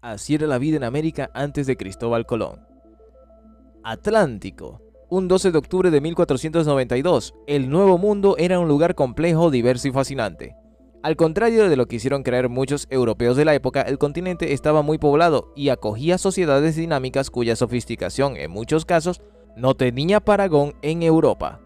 Así era la vida en América antes de Cristóbal Colón. Atlántico. Un 12 de octubre de 1492, el Nuevo Mundo era un lugar complejo, diverso y fascinante. Al contrario de lo que hicieron creer muchos europeos de la época, el continente estaba muy poblado y acogía sociedades dinámicas cuya sofisticación, en muchos casos, no tenía parangón en Europa.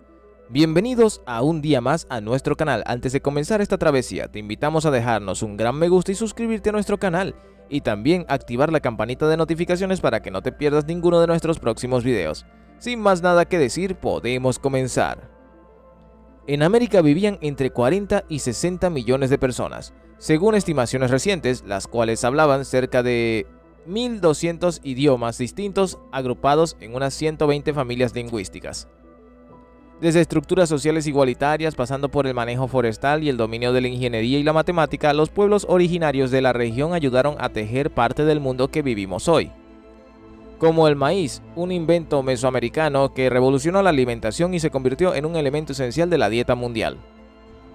Bienvenidos a un día más a nuestro canal. Antes de comenzar esta travesía, te invitamos a dejarnos un gran me gusta y suscribirte a nuestro canal. Y también activar la campanita de notificaciones para que no te pierdas ninguno de nuestros próximos videos. Sin más nada que decir, podemos comenzar. En América vivían entre 40 y 60 millones de personas, según estimaciones recientes, las cuales hablaban cerca de 1.200 idiomas distintos agrupados en unas 120 familias lingüísticas. Desde estructuras sociales igualitarias, pasando por el manejo forestal y el dominio de la ingeniería y la matemática, los pueblos originarios de la región ayudaron a tejer parte del mundo que vivimos hoy. Como el maíz, un invento mesoamericano que revolucionó la alimentación y se convirtió en un elemento esencial de la dieta mundial.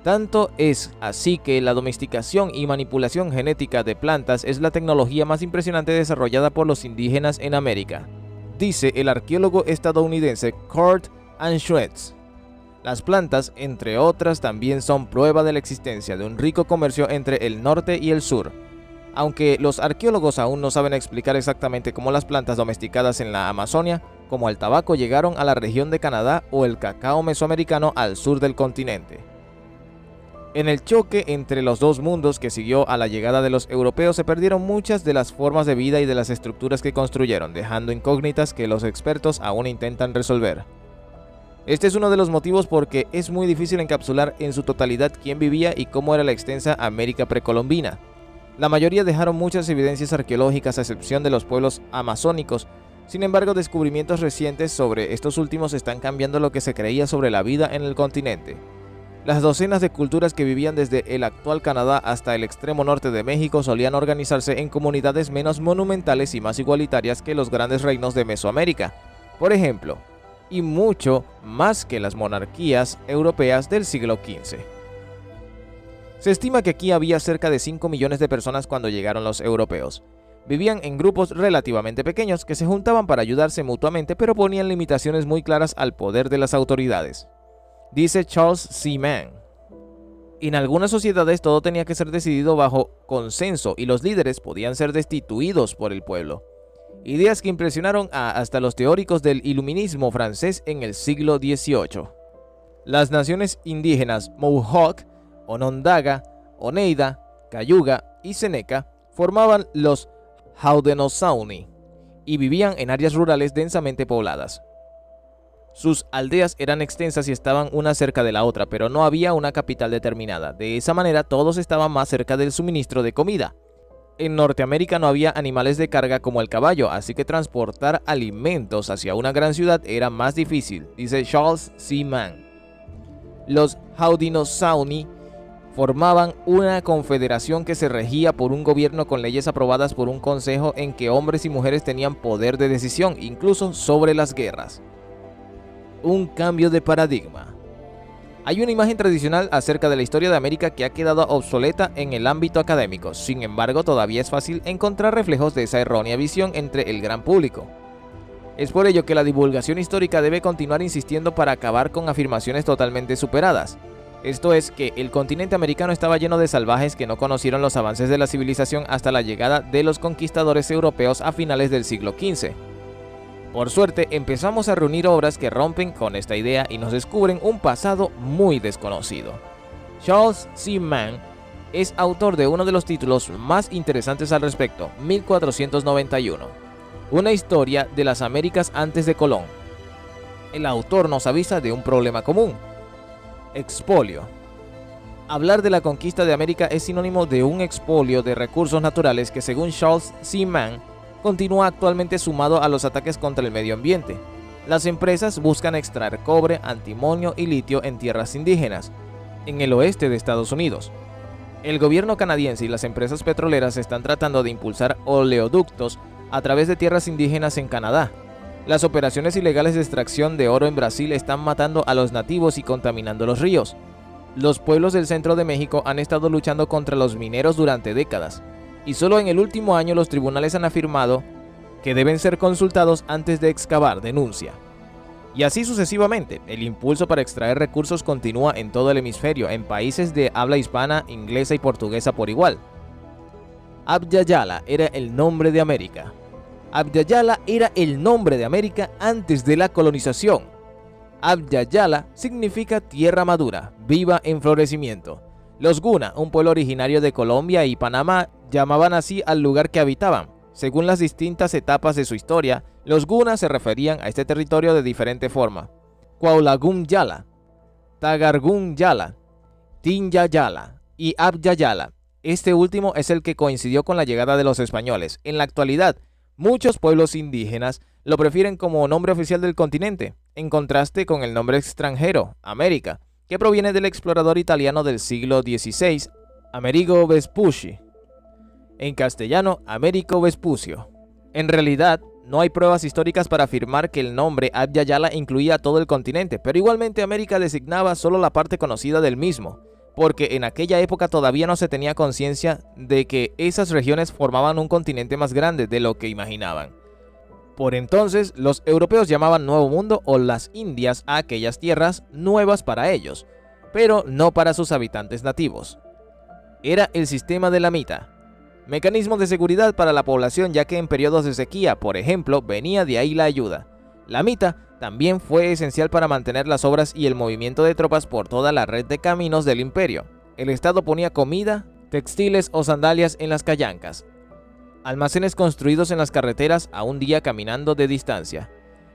Tanto es así que la domesticación y manipulación genética de plantas es la tecnología más impresionante desarrollada por los indígenas en América, dice el arqueólogo estadounidense Kurt Anschutz. Las plantas, entre otras, también son prueba de la existencia de un rico comercio entre el norte y el sur. Aunque los arqueólogos aún no saben explicar exactamente cómo las plantas domesticadas en la Amazonia, como el tabaco, llegaron a la región de Canadá o el cacao mesoamericano al sur del continente. En el choque entre los dos mundos que siguió a la llegada de los europeos se perdieron muchas de las formas de vida y de las estructuras que construyeron, dejando incógnitas que los expertos aún intentan resolver. Este es uno de los motivos porque es muy difícil encapsular en su totalidad quién vivía y cómo era la extensa América precolombina. La mayoría dejaron muchas evidencias arqueológicas a excepción de los pueblos amazónicos. Sin embargo, descubrimientos recientes sobre estos últimos están cambiando lo que se creía sobre la vida en el continente. Las docenas de culturas que vivían desde el actual Canadá hasta el extremo norte de México solían organizarse en comunidades menos monumentales y más igualitarias que los grandes reinos de Mesoamérica, por ejemplo, y mucho más que las monarquías europeas del siglo XV. Se estima que aquí había cerca de 5 millones de personas cuando llegaron los europeos. Vivían en grupos relativamente pequeños que se juntaban para ayudarse mutuamente, pero ponían limitaciones muy claras al poder de las autoridades, dice Charles C. Mann. En algunas sociedades todo tenía que ser decidido bajo consenso y los líderes podían ser destituidos por el pueblo. Ideas que impresionaron hasta los teóricos del iluminismo francés en el siglo XVIII. Las naciones indígenas Mohawk, Onondaga, Oneida, Cayuga y Seneca formaban los Haudenosaunee y vivían en áreas rurales densamente pobladas. Sus aldeas eran extensas y estaban una cerca de la otra, pero no había una capital determinada. De esa manera todos estaban más cerca del suministro de comida. En Norteamérica no había animales de carga como el caballo, así que transportar alimentos hacia una gran ciudad era más difícil, dice Charles C. Mann. Los Haudenosaunee formaban una confederación que se regía por un gobierno con leyes aprobadas por un consejo en que hombres y mujeres tenían poder de decisión, incluso sobre las guerras. Un cambio de paradigma. Hay una imagen tradicional acerca de la historia de América que ha quedado obsoleta en el ámbito académico. Sin embargo, todavía es fácil encontrar reflejos de esa errónea visión entre el gran público. Es por ello que la divulgación histórica debe continuar insistiendo para acabar con afirmaciones totalmente superadas. Esto es que el continente americano estaba lleno de salvajes que no conocieron los avances de la civilización hasta la llegada de los conquistadores europeos a finales del siglo XV. Por suerte, empezamos a reunir obras que rompen con esta idea y nos descubren un pasado muy desconocido. Charles C. Mann es autor de uno de los títulos más interesantes al respecto, 1491, una historia de las Américas antes de Colón. El autor nos avisa de un problema común: expolio. Hablar de la conquista de América es sinónimo de un expolio de recursos naturales que, según Charles C. Mann, continúa actualmente sumado a los ataques contra el medio ambiente. Las empresas buscan extraer cobre, antimonio y litio en tierras indígenas, en el oeste de Estados Unidos. El gobierno canadiense y las empresas petroleras están tratando de impulsar oleoductos a través de tierras indígenas en Canadá. Las operaciones ilegales de extracción de oro en Brasil están matando a los nativos y contaminando los ríos. Los pueblos del centro de México han estado luchando contra los mineros durante décadas. y solo en el último año los tribunales han afirmado que deben ser consultados antes de excavar, denuncia. Y así sucesivamente, el impulso para extraer recursos continúa en todo el hemisferio, en países de habla hispana, inglesa y portuguesa por igual. Abya Yala era el nombre de América. Abya Yala era el nombre de América antes de la colonización. Abya Yala significa tierra madura, viva en florecimiento. Los Guna, un pueblo originario de Colombia y Panamá, llamaban así al lugar que habitaban. Según las distintas etapas de su historia, los Guna se referían a este territorio de diferente forma. Cuaulagún Yala, Tagargún Yala, Tinya Yala y Abya Yala. Este último es el que coincidió con la llegada de los españoles. En la actualidad, muchos pueblos indígenas lo prefieren como nombre oficial del continente, en contraste con el nombre extranjero, América, que proviene del explorador italiano del siglo XVI, Amerigo Vespucci. En castellano, Américo Vespucio. En realidad, no hay pruebas históricas para afirmar que el nombre Abya Yala incluía a todo el continente, pero igualmente América designaba solo la parte conocida del mismo, porque en aquella época todavía no se tenía conciencia de que esas regiones formaban un continente más grande de lo que imaginaban. Por entonces, los europeos llamaban Nuevo Mundo o las Indias a aquellas tierras nuevas para ellos, pero no para sus habitantes nativos. Era el sistema de la mita, mecanismo de seguridad para la población, ya que en periodos de sequía, por ejemplo, venía de ahí la ayuda. La mita también fue esencial para mantener las obras y el movimiento de tropas por toda la red de caminos del imperio. El Estado ponía comida, textiles o sandalias en las callancas, almacenes construidos en las carreteras a un día caminando de distancia,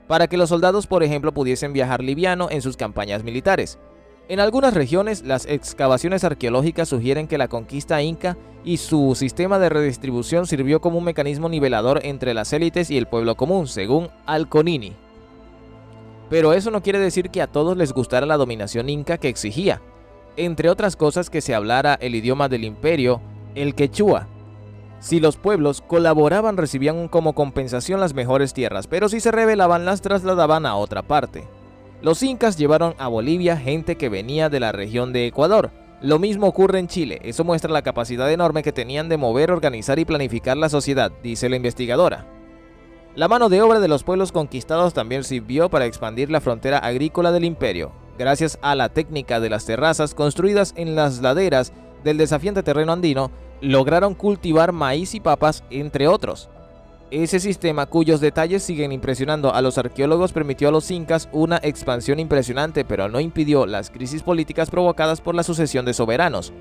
para que los soldados, por ejemplo, pudiesen viajar liviano en sus campañas militares. En algunas regiones, las excavaciones arqueológicas sugieren que la conquista inca y su sistema de redistribución sirvió como un mecanismo nivelador entre las élites y el pueblo común, según Al-Conini. Pero eso no quiere decir que a todos les gustara la dominación inca que exigía, entre otras cosas, que se hablara el idioma del imperio, el quechua. Si los pueblos colaboraban, recibían como compensación las mejores tierras, pero si se rebelaban, las trasladaban a otra parte. Los incas llevaron a Bolivia gente que venía de la región de Ecuador. Lo mismo ocurre en Chile. Eso muestra la capacidad enorme que tenían de mover, organizar y planificar la sociedad, dice la investigadora. La mano de obra de los pueblos conquistados también sirvió para expandir la frontera agrícola del imperio. Gracias a la técnica de las terrazas construidas en las laderas del desafiante terreno andino, lograron cultivar maíz y papas, entre otros. Ese sistema, cuyos detalles siguen impresionando a los arqueólogos, permitió a los incas una expansión impresionante, pero no impidió las crisis políticas provocadas por la sucesión de soberanos.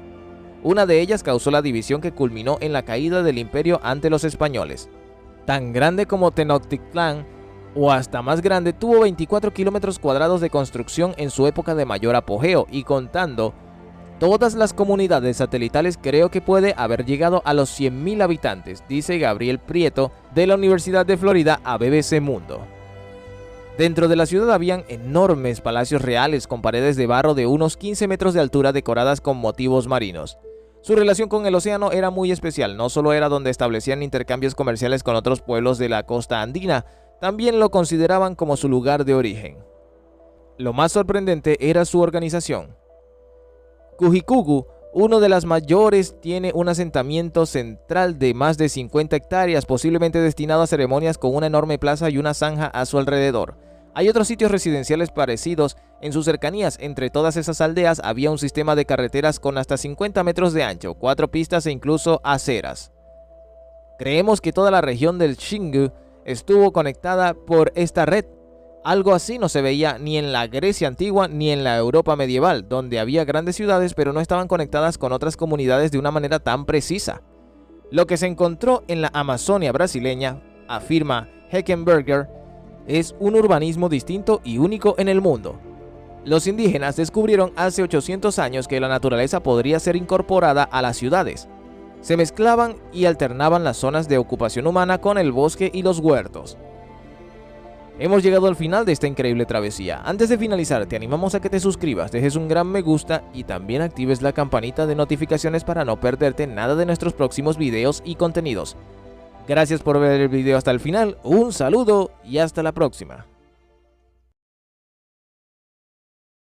Una de ellas causó la división que culminó en la caída del imperio ante los españoles. Tan grande como Tenochtitlán, o hasta más grande, tuvo 24 kilómetros cuadrados de construcción en su época de mayor apogeo, y contando todas las comunidades satelitales, creo que puede haber llegado a los 100.000 habitantes, dice Gabriel Prieto de la Universidad de Florida a BBC Mundo. Dentro de la ciudad habían enormes palacios reales con paredes de barro de unos 15 metros de altura decoradas con motivos marinos. Su relación con el océano era muy especial, no solo era donde establecían intercambios comerciales con otros pueblos de la costa andina, también lo consideraban como su lugar de origen. Lo más sorprendente era su organización. Cujicugú, uno de las mayores, tiene un asentamiento central de más de 50 hectáreas, posiblemente destinado a ceremonias, con una enorme plaza y una zanja a su alrededor. Hay otros sitios residenciales parecidos en sus cercanías. Entre todas esas aldeas había un sistema de carreteras con hasta 50 metros de ancho, 4 pistas e incluso aceras. Creemos que toda la región del Xingu estuvo conectada por esta red. Algo así no se veía ni en la Grecia antigua ni en la Europa medieval, donde había grandes ciudades pero no estaban conectadas con otras comunidades de una manera tan precisa. Lo que se encontró en la Amazonia brasileña, afirma Heckenberger, es un urbanismo distinto y único en el mundo. Los indígenas descubrieron hace 800 años que la naturaleza podría ser incorporada a las ciudades. Se mezclaban y alternaban las zonas de ocupación humana con el bosque y los huertos. Hemos llegado al final de esta increíble travesía. Antes de finalizar, te animamos a que te suscribas, dejes un gran me gusta y también actives la campanita de notificaciones para no perderte nada de nuestros próximos videos y contenidos. Gracias por ver el video hasta el final, un saludo y hasta la próxima.